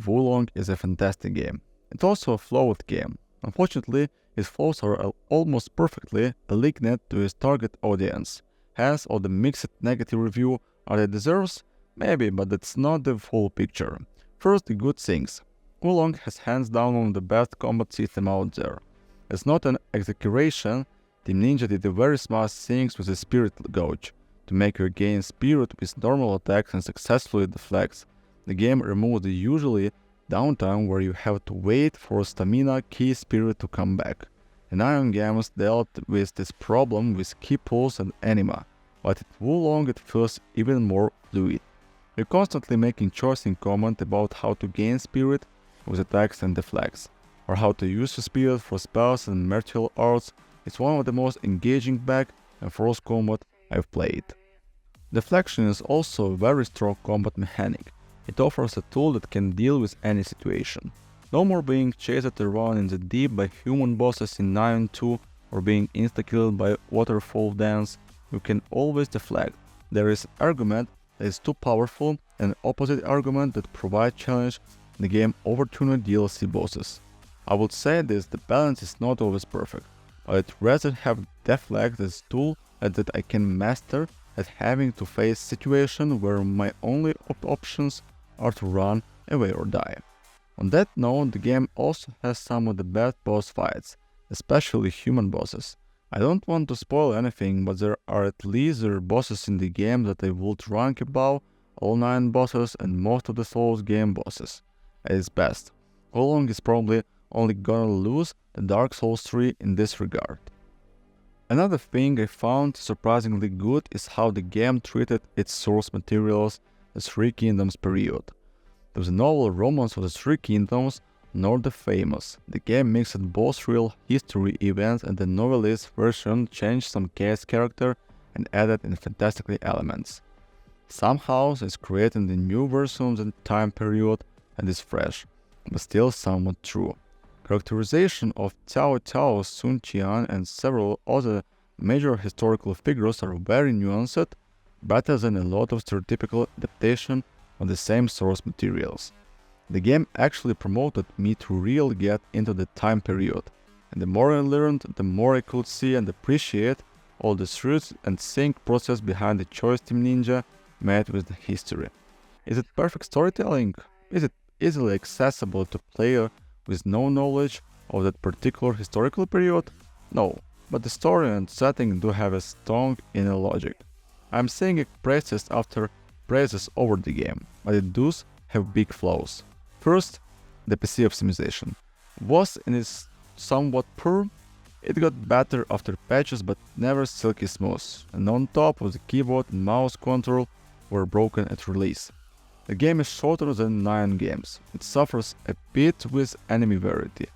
Wolong is a fantastic game. It's also a flawed game. Unfortunately, its flaws are almost perfectly aligned to its target audience. Hence, all the mixed negative review are it deserves? Maybe, but that's not the full picture. First, the good things. Wolong has hands down one of the best combat system out there. It's not an exaggeration. Team Ninja did the very smart things with the Spirit Gauge to make you gain Spirit with normal attacks and successfully deflects. The game removes the usually downtime where you have to wait for stamina key Spirit to come back. And Nioh games dealt with this problem with key pulls and anima, but at Wolong it feels even more fluid. You're constantly making choices in comment about how to gain Spirit with attacks and deflects, or how to use the Spirit for spells and martial arts. It's one of the most engaging back and forth combat I've played. Deflection is also a very strong combat mechanic. It offers a tool that can deal with any situation. No more being chased around in the deep by human bosses in Nioh 2 or being insta-killed by waterfall dance. You can always deflect. There is an argument that is too powerful and an opposite argument that provides challenge in the game overtuned DLC bosses. I would say this, the balance is not always perfect, but I'd rather have deflect as a tool that I can master than having to face situations where my only options are to run away or die. On that note, the game also has some of the best boss fights, especially human bosses. I don't want to spoil anything, but there are at least bosses in the game that I would rank above all 9 bosses and most of the Souls game bosses. At its best, Wolong is probably only gonna lose the Dark Souls 3 in this regard. Another thing I found surprisingly good is how the game treated its source materials, the Three Kingdoms period. There was a novel Romance of the Three Kingdoms, nor the famous. The game mixed both real history events and the novelist version changed some case character and added in fantastically elements. Somehow it's creating the new version of the time period and is fresh, but still somewhat true. Characterization of Cao Cao, Sun Qian and several other major historical figures are very nuanced, better than a lot of stereotypical adaptation of the same source materials. The game actually promoted me to really get into the time period, and the more I learned, the more I could see and appreciate all the truth and think process behind the choice Team Ninja made with the history. Is it perfect storytelling? Is it easily accessible to player with no knowledge of that particular historical period? No, but the story and setting do have a strong inner logic. I'm saying praises after praises over the game, but it does have big flaws. First, the PC optimization. Was in its somewhat poor, it got better after patches but never silky smooth, and on top of the keyboard and mouse control were broken at release. The game is shorter than Nioh games. It suffers a bit with enemy variety.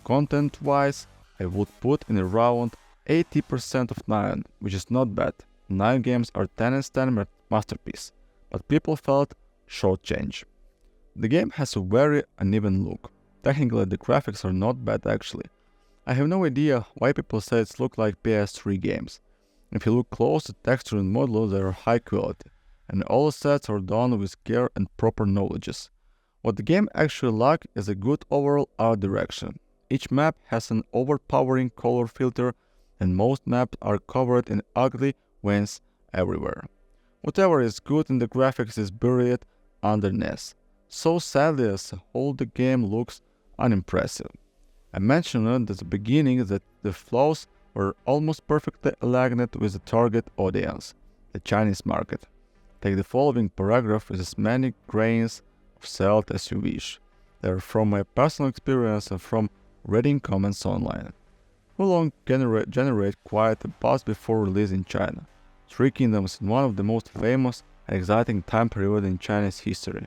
Content-wise, I would put in around 80% of Nioh, which is not bad. Nioh games are 10 and 10 masterpiece, but people felt shortchanged. The game has a very uneven look. Technically, the graphics are not bad actually. I have no idea why people say it looks like PS3 games. If you look close, the texture and model they are high quality, and all sets are done with care and proper knowledges. What the game actually lacks is a good overall art direction. Each map has an overpowering color filter, and most maps are covered in ugly veins everywhere. Whatever is good in the graphics is buried underneath. So sadly as a whole the game looks unimpressive. I mentioned at the beginning that the flaws were almost perfectly aligned with the target audience, the Chinese market. Take the following paragraph with as many grains of salt as you wish. They are from my personal experience and from reading comments online. Wolong generate quite a buzz before release in China. Three Kingdoms is one of the most famous and exciting time period in Chinese history,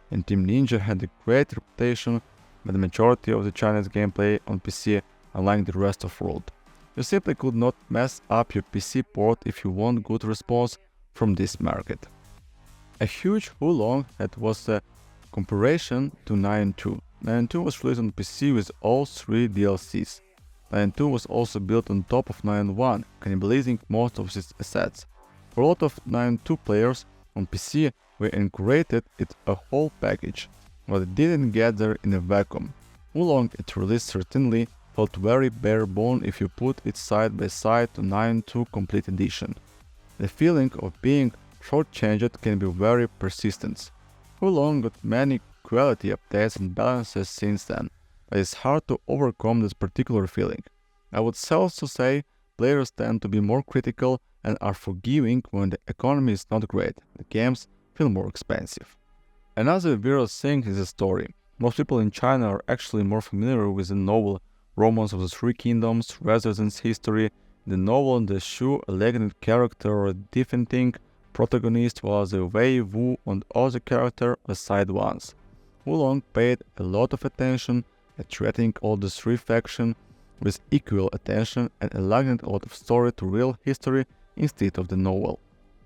and Team Ninja had a great reputation with the majority of the Chinese gameplay on PC, unlike the rest of the world. You simply could not mess up your PC port if you want good response from this market. A huge Wolong that was a comparison to Nioh 2. Nioh 2 was released on PC with all 3 DLCs. Nioh 2 was also built on top of Nioh 1, cannibalizing most of its assets. For a lot of Nioh 2 players on PC, we integrated it a whole package. but it didn't get there in a vacuum. Wolong at release certainly felt very bare-bone if you put it side by side to Nioh 2 Complete Edition. The feeling of being shortchanged can be very persistent. Wolong got many quality updates and balances since then, but it's hard to overcome this particular feeling. I would also say players tend to be more critical and are forgiving when the economy is not great. The games feel more expensive. Another weird thing is the story. Most people in China are actually more familiar with the novel Romance of the Three Kingdoms rather than its history. In the novel, the Shu, a legendary character or a defending protagonist, was a Wei Wu and other character a side ones. Wolong paid a lot of attention at treating all the three factions with equal attention and aligning a lot of story to real history instead of the novel.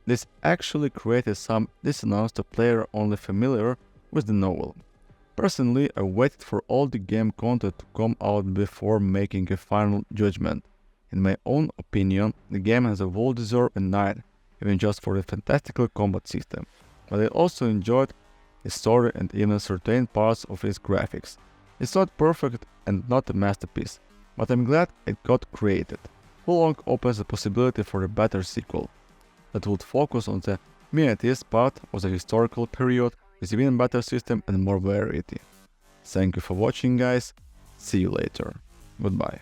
This actually created some dissonance to players only familiar with the novel. Personally, I waited for all the game content to come out before making a final judgment. In my own opinion, the game has a well-deserved 9, even just for the fantastical combat system, but I also enjoyed its story and even certain parts of its graphics. It's not perfect and not a masterpiece, but I'm glad it got created. Wolong opens the possibility for a better sequel that would focus on the humanities part of the historical period with even better system and more variety. Thank you for watching, guys. See you later. Goodbye.